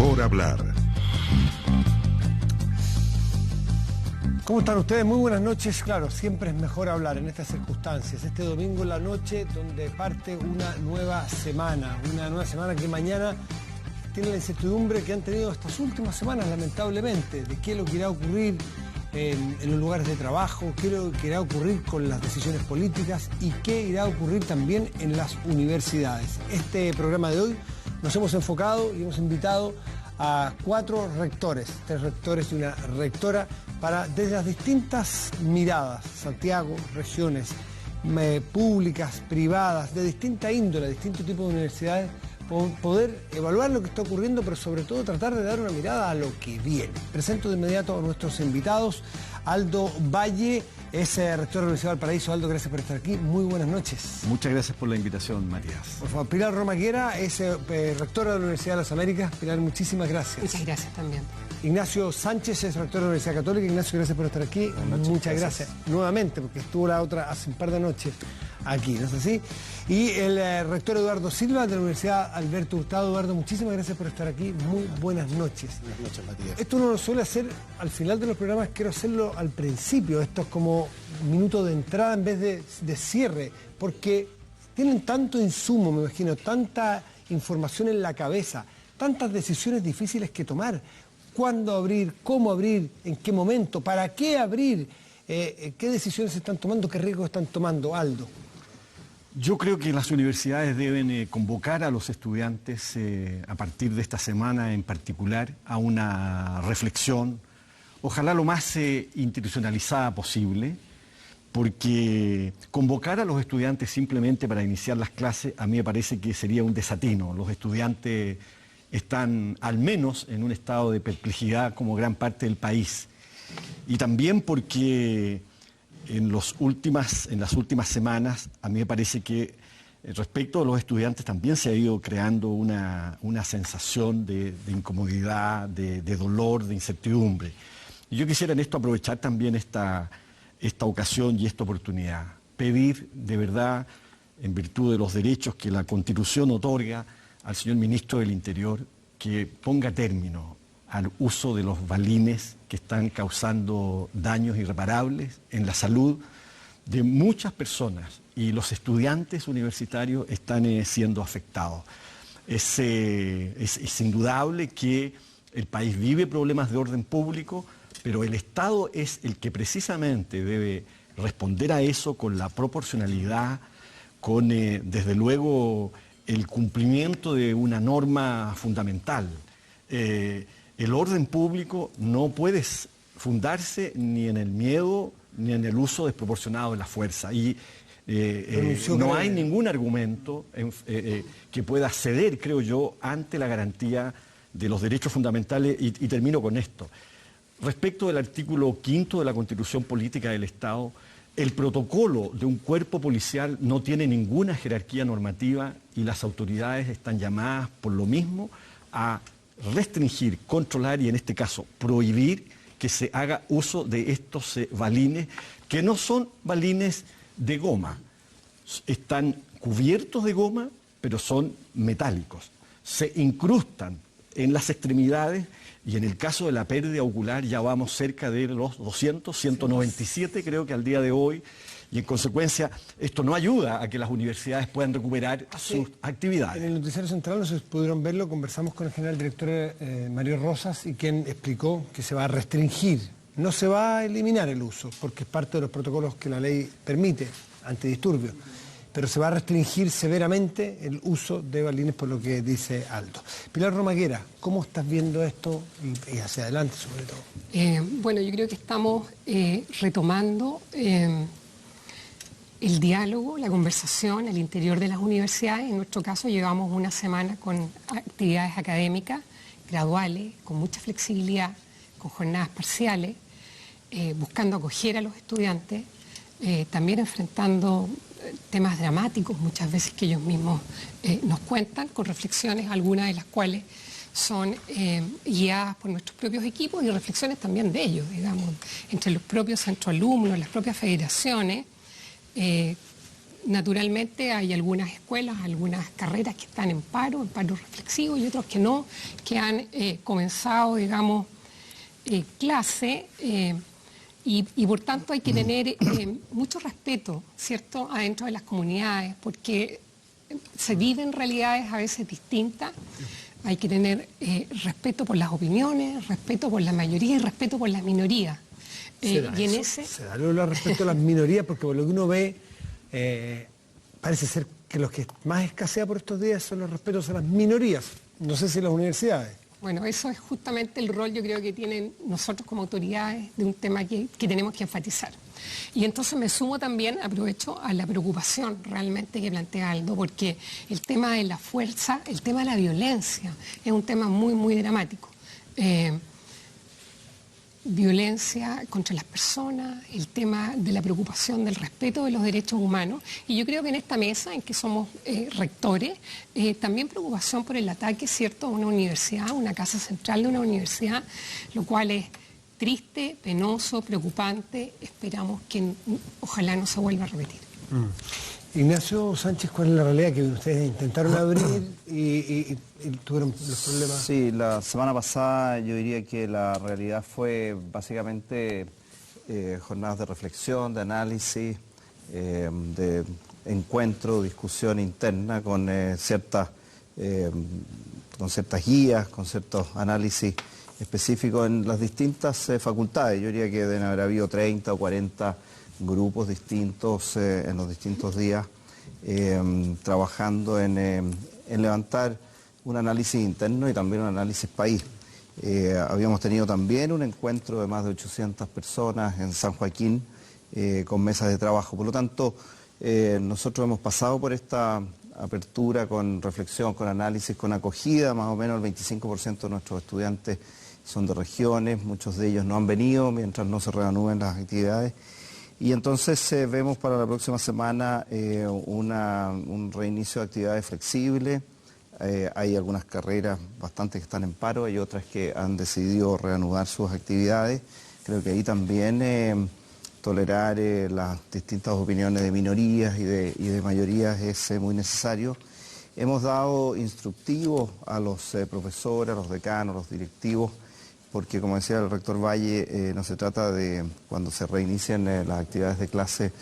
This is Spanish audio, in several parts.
Mejor hablar. ¿Cómo están ustedes? Muy buenas noches. Claro, siempre es mejor hablar en estas circunstancias. Este domingo en la noche, donde parte una nueva semana que mañana tiene la incertidumbre que han tenido estas últimas semanas, lamentablemente, de qué es lo que irá a ocurrir en los lugares de trabajo, qué es lo que irá a ocurrir con las decisiones políticas y qué irá a ocurrir también en las universidades. Este programa de hoy nos hemos enfocado y hemos invitado a 4 rectores, 3 rectores y una rectora, para desde las distintas miradas, Santiago, regiones, públicas, privadas, de distinta índole, distintos tipos de universidades, poder evaluar lo que está ocurriendo, pero sobre todo tratar de dar una mirada a lo que viene. Presento de inmediato a nuestros invitados. Aldo Valle es rector de la Universidad de Valparaíso. Aldo, gracias por estar aquí. Muy buenas noches. Muchas gracias por la invitación, Matías. Por favor, Pilar Romaguera es rectora de la Universidad de las Américas. Pilar, muchísimas gracias. Muchas gracias también. Ignacio Sánchez es rector de la Universidad Católica. Ignacio, gracias por estar aquí. Muchas gracias nuevamente, porque estuvo la otra hace un par de noches aquí, ¿no es así? Y el rector Eduardo Silva de la Universidad Alberto Hurtado. Eduardo, muchísimas gracias por estar aquí. Muy buenas noches. Buenas noches, Matías. Esto uno lo suele hacer al final de los programas, quiero hacerlo al principio. Esto es como un minuto de entrada en vez de cierre, porque tienen tanto insumo, me imagino, tanta información en la cabeza, tantas decisiones difíciles que tomar. ¿Cuándo abrir? ¿Cómo abrir? ¿En qué momento? ¿Para qué abrir? ¿Qué decisiones se están tomando? ¿Qué riesgos están tomando? Aldo. Yo creo que las universidades deben convocar a los estudiantes a partir de esta semana en particular a una reflexión, ojalá lo más institucionalizada posible, porque convocar a los estudiantes simplemente para iniciar las clases a mí me parece que sería un desatino. Los estudiantes están al menos en un estado de perplejidad como gran parte del país. Y también porque en las últimas semanas a mí me parece que respecto a los estudiantes también se ha ido creando una sensación de incomodidad, de dolor, de incertidumbre. Y yo quisiera en esto aprovechar también esta ocasión y esta oportunidad. Pedir de verdad, en virtud de los derechos que la Constitución otorga, al señor Ministro del Interior que ponga término al uso de los balines que están causando daños irreparables en la salud de muchas personas, y los estudiantes universitarios están siendo afectados. Es indudable que el país vive problemas de orden público, pero el Estado es el que precisamente debe responder a eso con la proporcionalidad, con desde luego el cumplimiento de una norma fundamental. El orden público no puede fundarse ni en el miedo ni en el uso desproporcionado de la fuerza. Y no hay ningún argumento que pueda ceder, creo yo, ante la garantía de los derechos fundamentales. Y termino con esto. Respecto del artículo 5 de la Constitución Política del Estado, el protocolo de un cuerpo policial no tiene ninguna jerarquía normativa y las autoridades están llamadas por lo mismo a restringir, controlar y en este caso prohibir que se haga uso de estos balines, que no son balines de goma, están cubiertos de goma, pero son metálicos, se incrustan en las extremidades. Y en el caso de la pérdida ocular ya vamos cerca de los 200, 197 creo que al día de hoy, y en consecuencia esto no ayuda a que las universidades puedan recuperar sus actividades. En el noticiario central, no sé si pudieron verlo, conversamos con el general director Mario Rosas, y quien explicó que se va a restringir, no se va a eliminar el uso, porque es parte de los protocolos que la ley permite, antidisturbios, pero se va a restringir severamente el uso de balines, por lo que dice Aldo. Pilar Romaguera, ¿cómo estás viendo esto y hacia adelante sobre todo? Bueno, yo creo que estamos retomando el diálogo, la conversación al interior de las universidades. En nuestro caso llevamos una semana con actividades académicas graduales, con mucha flexibilidad, con jornadas parciales, buscando acoger a los estudiantes, también enfrentando temas dramáticos muchas veces que ellos mismos nos cuentan, con reflexiones, algunas de las cuales son guiadas por nuestros propios equipos y reflexiones también de ellos, digamos, entre los propios centroalumnos, las propias federaciones, Naturalmente hay algunas escuelas, algunas carreras que están en paro reflexivo, y otros que no, que han comenzado, digamos, clase, y por tanto hay que tener mucho respeto, ¿cierto?, adentro de las comunidades, porque se viven realidades a veces distintas. Hay que tener respeto por las opiniones, respeto por la mayoría y respeto por las minorías. ¿Se da el respeto a las minorías? Porque por lo que uno ve, parece ser que los que más escasea por estos días son los respetos a las minorías. No sé si las universidades. Bueno, eso es justamente el rol, yo creo, que tienen nosotros como autoridades de un tema que tenemos que enfatizar. Y entonces me sumo también, aprovecho, a la preocupación realmente que plantea Aldo, porque el tema de la fuerza, el tema de la violencia, es un tema muy, muy dramático. Violencia contra las personas, el tema de la preocupación del respeto de los derechos humanos, y yo creo que en esta mesa en que somos rectores, también preocupación por el ataque, ¿cierto?, a una universidad, una casa central de una universidad, lo cual es triste, penoso, preocupante. Esperamos que ojalá no se vuelva a repetir. Ignacio Sánchez, ¿cuál es la realidad? Que ustedes intentaron abrir y tuvieron los problemas. Sí, la semana pasada yo diría que la realidad fue básicamente jornadas de reflexión, de análisis, de encuentro, discusión interna con ciertas guías, con ciertos análisis específicos en las distintas facultades. Yo diría que deben haber habido 30 o 40 grupos distintos en los distintos días, trabajando en levantar un análisis interno y también un análisis país. Habíamos tenido también un encuentro de más de 800 personas en San Joaquín con mesas de trabajo. Por lo tanto, nosotros hemos pasado por esta apertura con reflexión, con análisis, con acogida. Más o menos el 25% de nuestros estudiantes son de regiones, muchos de ellos no han venido mientras no se reanuden las actividades. Y entonces vemos para la próxima semana un reinicio de actividades flexibles. Hay algunas carreras bastante que están en paro, hay otras que han decidido reanudar sus actividades. Creo que ahí también tolerar las distintas opiniones de minorías y de mayorías es muy necesario. Hemos dado instructivos a los profesores, a los decanos, a los directivos, porque como decía el rector Valle, no se trata de, cuando se reinician las actividades de clase,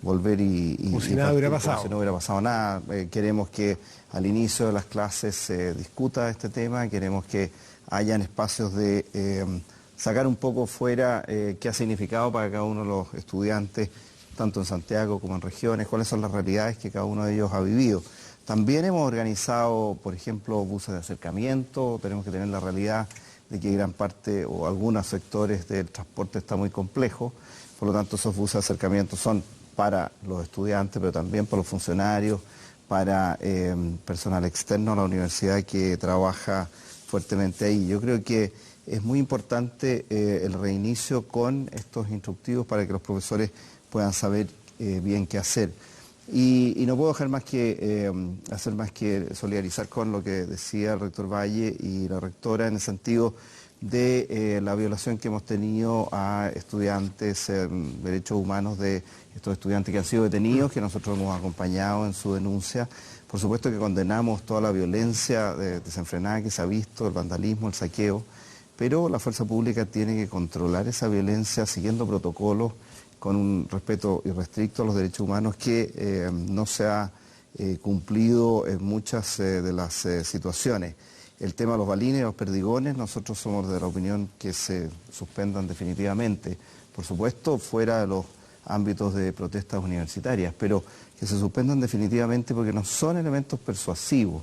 volver como si nada hubiera pasado. Como si no hubiera pasado nada. Queremos que al inicio de las clases se discuta este tema, queremos que hayan espacios de sacar un poco fuera qué ha significado para cada uno de los estudiantes, tanto en Santiago como en regiones, cuáles son las realidades que cada uno de ellos ha vivido. También hemos organizado, por ejemplo, buses de acercamiento. Tenemos que tener la realidad de que gran parte o algunos sectores del transporte está muy complejo, por lo tanto esos buses de acercamiento son para los estudiantes, pero también para los funcionarios, para personal externo a la universidad que trabaja fuertemente ahí. Yo creo que es muy importante el reinicio con estos instructivos para que los profesores puedan saber bien qué hacer. Y no puedo dejar más que hacer más que solidarizar con lo que decía el rector Valle y la rectora en el sentido de la violación que hemos tenido a estudiantes, derechos humanos de estos estudiantes que han sido detenidos, que nosotros hemos acompañado en su denuncia. Por supuesto que condenamos toda la violencia desenfrenada que se ha visto, el vandalismo, el saqueo, pero la fuerza pública tiene que controlar esa violencia siguiendo protocolos, con un respeto irrestricto a los derechos humanos que no se ha cumplido en muchas de las situaciones. El tema de los balines y los perdigones, nosotros somos de la opinión que se suspendan definitivamente, por supuesto fuera de los ámbitos de protestas universitarias, pero que se suspendan definitivamente porque no son elementos persuasivos,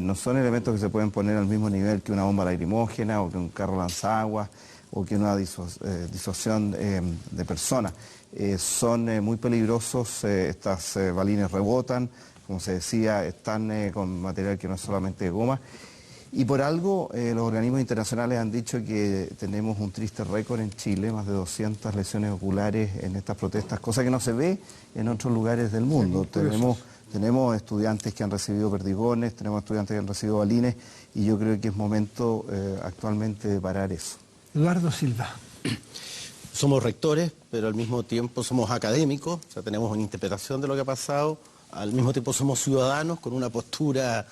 no son elementos que se pueden poner al mismo nivel que una bomba lacrimógena o que un carro lanzaguas, o que una disuasión de personas. Son muy peligrosos, estas balines rebotan, como se decía, están con material que no es solamente de goma. Y por algo los organismos internacionales han dicho que tenemos un triste récord en Chile, más de 200 lesiones oculares en estas protestas, cosa que no se ve en otros lugares del mundo. Tenemos estudiantes que han recibido perdigones, tenemos estudiantes que han recibido balines, y yo creo que es momento actualmente de parar eso. Eduardo Silva. somos rectores, pero al mismo tiempo somos académicos, o sea, tenemos una interpretación de lo que ha pasado, al mismo tiempo somos ciudadanos con una postura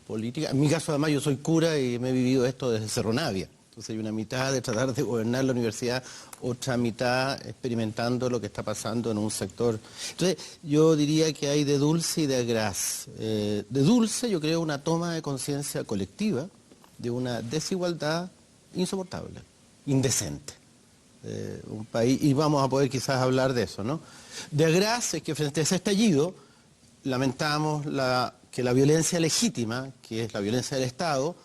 política. En mi caso, además, yo soy cura y me he vivido esto desde Cerro Navia. Entonces hay una mitad de tratar de gobernar la universidad, otra mitad experimentando lo que está pasando en un sector. Entonces yo diría que hay de dulce y de agraz. De dulce yo creo una toma de conciencia colectiva de una desigualdad insoportable, indecente. Un país, y vamos a poder quizás hablar de eso, ¿no? De agraz es que frente a ese estallido lamentamos que la violencia legítima, que es la violencia del Estado,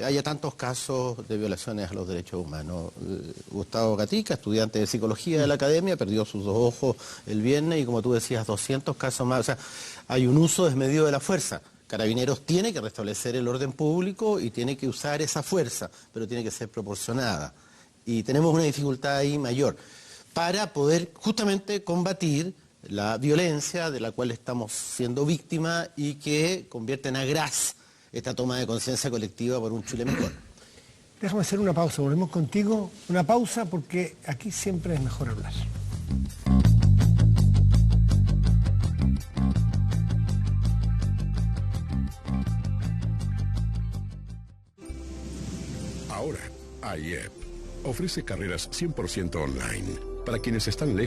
haya tantos casos de violaciones a los derechos humanos. Gustavo Gatica, estudiante de psicología de la academia, perdió sus 2 ojos el viernes y, como tú decías, 200 casos más. O sea, hay un uso desmedido de la fuerza. Carabineros tiene que restablecer el orden público y tiene que usar esa fuerza, pero tiene que ser proporcionada. Y tenemos una dificultad ahí mayor para poder justamente combatir la violencia de la cual estamos siendo víctimas y que convierte en agraz esta toma de conciencia colectiva por un Chile mejor. Déjame hacer una pausa, volvemos contigo. Una pausa porque aquí siempre es mejor hablar. Ahora, IEP ofrece carreras 100% online para quienes están lejos